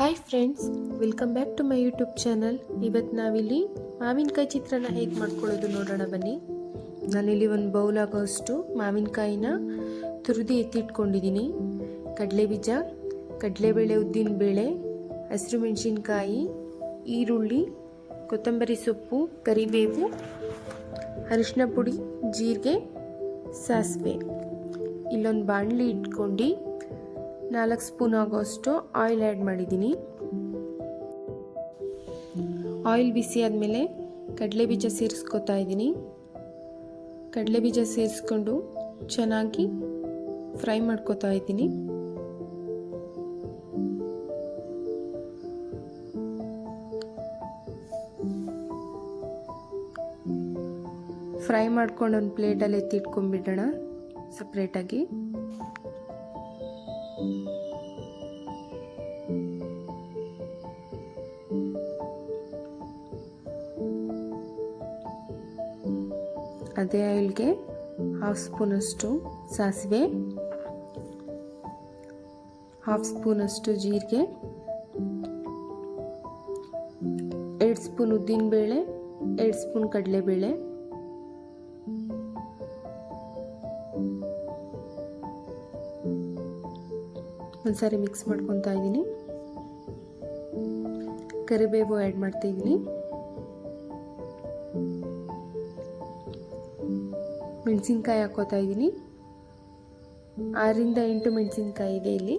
Hi friends, welcome back to my YouTube channel. ಇವತ್ತು ನಾವಿಲ್ಲಿ ಮಾವಿನಕಾಯಿ ಚಿತ್ರಾನ್ನ ಹೇಗೆ ಮಾಡ್ಕೊಳ್ಳೋದು ನೋಡೋಣ ಬನ್ನಿ. ನಾನಿಲ್ಲಿ ಒಂದು ಬೌಲ್ ಆಗೋಷ್ಟು ಮಾವಿನಕಾಯಿನ ತುರಿದು ಎತ್ತಿಟ್ಕೊಂಡಿದ್ದೀನಿ. ಕಡಲೆಬೀಜ, ಕಡಲೆಬೇಳೆ, ಉದ್ದಿನಬೇಳೆ, ಹಸಿರು ಮೆಣಸಿನ್ಕಾಯಿ, ಈರುಳ್ಳಿ, ಕೊತ್ತಂಬರಿ ಸೊಪ್ಪು, ಕರಿಬೇವು, ಅರಿಶಿನ ಪುಡಿ, ಜೀರಿಗೆ, ಸಾಸಿವೆ. ಇಲ್ಲೊಂದು ಬಾಣಲಿ ಇಟ್ಕೊಂಡು 4 ಸ್ಪೂನ್ ಆಗೋಷ್ಟು ಆಯಿಲ್ ಆ್ಯಡ್ ಮಾಡಿದ್ದೀನಿ. ಆಯಿಲ್ ಬಿಸಿ ಆದಮೇಲೆ ಕಡಲೆಬೀಜ ಸೇರಿಸ್ಕೊತಾ ಇದ್ದೀನಿ. ಕಡಲೆಬೀಜ ಸೇರಿಸ್ಕೊಂಡು ಚೆನ್ನಾಗಿ ಫ್ರೈ ಮಾಡ್ಕೊತಾ ಇದ್ದೀನಿ. ಫ್ರೈ ಮಾಡ್ಕೊಂಡು ಒಂದು ಪ್ಲೇಟಲ್ಲಿ ಎತ್ತಿಟ್ಕೊಂಡ್ಬಿಡೋಣ ಸಪ್ರೇಟಾಗಿ. ಅದೇ ಆಯಿಲ್ಗೆ 1/2 ಸ್ಪೂನಷ್ಟು ಸಾಸಿವೆ, 1/2 ಸ್ಪೂನಷ್ಟು ಜೀರಿಗೆ, 2 ಸ್ಪೂನ್ ಉದ್ದಿನಬೇಳೆ, 2 ಸ್ಪೂನ್ ಕಡಲೆಬೇಳೆ, ಒಂದ್ಸಾರಿ ಮಿಕ್ಸ್ ಮಾಡ್ಕೊತಾ ಇದ್ದೀನಿ. ಕರಿಬೇವು ಆ್ಯಡ್ ಮಾಡ್ತಾ ಇದ್ದೀನಿ. ಮೆಣಸಿನ್ಕಾಯಿ ಹಾಕೋತಾ ಇದ್ದೀನಿ. 6 ರಿಂದ 8 ಮೆಣಸಿನ್ಕಾಯಿ ಇದೆ ಇಲ್ಲಿ.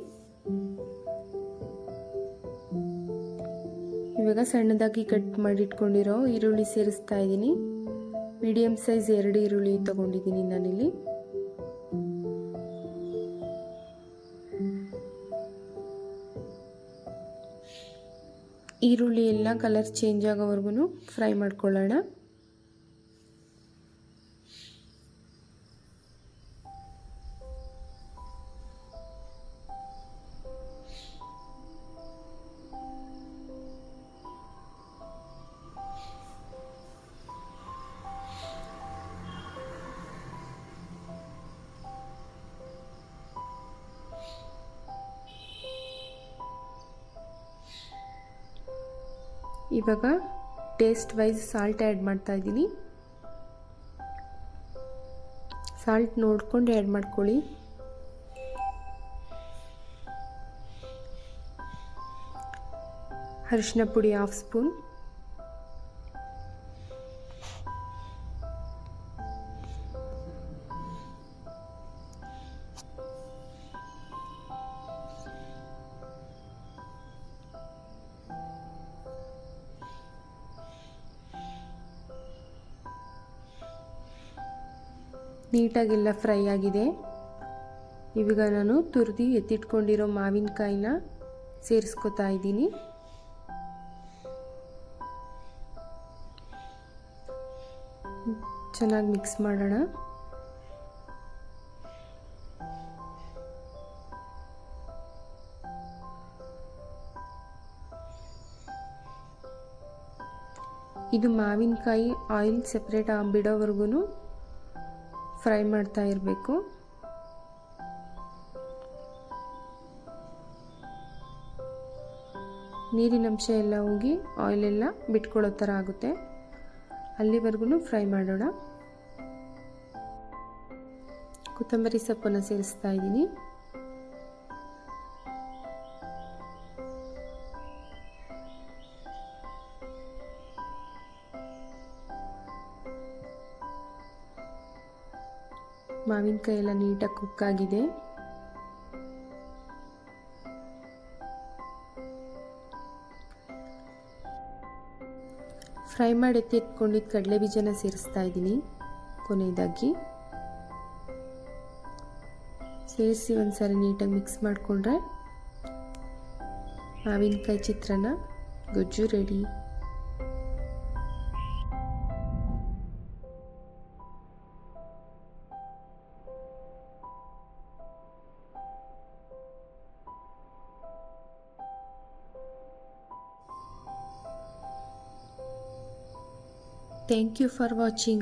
ಇವಾಗ ಸಣ್ಣದಾಗಿ ಕಟ್ ಮಾಡಿ ಇಟ್ಕೊಂಡಿರೋ ಈರುಳ್ಳಿ ಸೇರಿಸ್ತಾ ಇದ್ದೀನಿ. ಮೀಡಿಯಂ ಸೈಜ್ 2 ಈರುಳ್ಳಿ ತಗೊಂಡಿದ್ದೀನಿ ನಾನಿಲ್ಲಿ. ಈರುಳ್ಳಿ ಎಲ್ಲ ಕಲರ್ ಚೇಂಜ್ ಆಗೋವರೆಗೂ ಫ್ರೈ ಮಾಡ್ಕೊಳ್ಳೋಣ. ಇವಾಗ ಟೇಸ್ಟ್ ವೈಸ್ ಸಾಲ್ಟ್ ಆ್ಯಡ್ ಮಾಡ್ತಾ ಇದ್ದೀನಿ. ಸಾಲ್ಟ್ ನೋಡ್ಕೊಂಡು ಆ್ಯಡ್ ಮಾಡ್ಕೊಳ್ಳಿ. ಅರಿಶಿನ ಪುಡಿ 1/2 ಸ್ಪೂನ್, ನೀಟಾಗೆಲ್ಲ ಫ್ರೈ ಆಗಿದೆ. ಇವಾಗ ನಾನು ತುರಿದು ಎತ್ತಿಟ್ಕೊಂಡಿರೋ ಮಾವಿನಕಾಯಿನ ಸೇರಿಸ್ಕೊತಾ ಇದ್ದೀನಿ. ಚೆನ್ನಾಗಿ ಮಿಕ್ಸ್ ಮಾಡೋಣ. ಇದು ಮಾವಿನಕಾಯಿ ಆಯಿಲ್ ಸೆಪ್ರೇಟ್ ಬಿಡೋವರೆಗೂ ಫ್ರೈ ಮಾಡ್ತಾ ಇರಬೇಕು. ನೀರಿನಂಶ ಎಲ್ಲ ಹೋಗಿ ಆಯಿಲೆಲ್ಲ ಬಿಟ್ಕೊಳ್ಳೋ ಥರ ಆಗುತ್ತೆ. ಅಲ್ಲಿವರೆಗೂ ಫ್ರೈ ಮಾಡೋಣ. ಕೊತ್ತಂಬರಿ ಸೊಪ್ಪನ್ನು ಸೇರಿಸ್ತಾ ಇದ್ದೀನಿ. ಮಾವಿನಕಾಯಿ ಎಲ್ಲ ನೀಟಾಗಿ ಕುಕ್ ಆಗಿದೆ. ಫ್ರೈ ಮಾಡಿ ಎತ್ತಿಟ್ಕೊಂಡಿದ್ದು ಕಡಲೆ ಬೀಜನ ಸೇರಿಸ್ತಾ ಇದ್ದೀನಿ. ಕೊನೆಯದಾಗಿ ಸೇರಿಸಿ ಒಂದ್ಸರಿ ನೀಟಾಗಿ ಮಿಕ್ಸ್ ಮಾಡಿಕೊಂಡ್ರೆ ಮಾವಿನಕಾಯಿ ಚಿತ್ರಾನ್ನ ಗೊಜ್ಜು ready. Thank you for watching.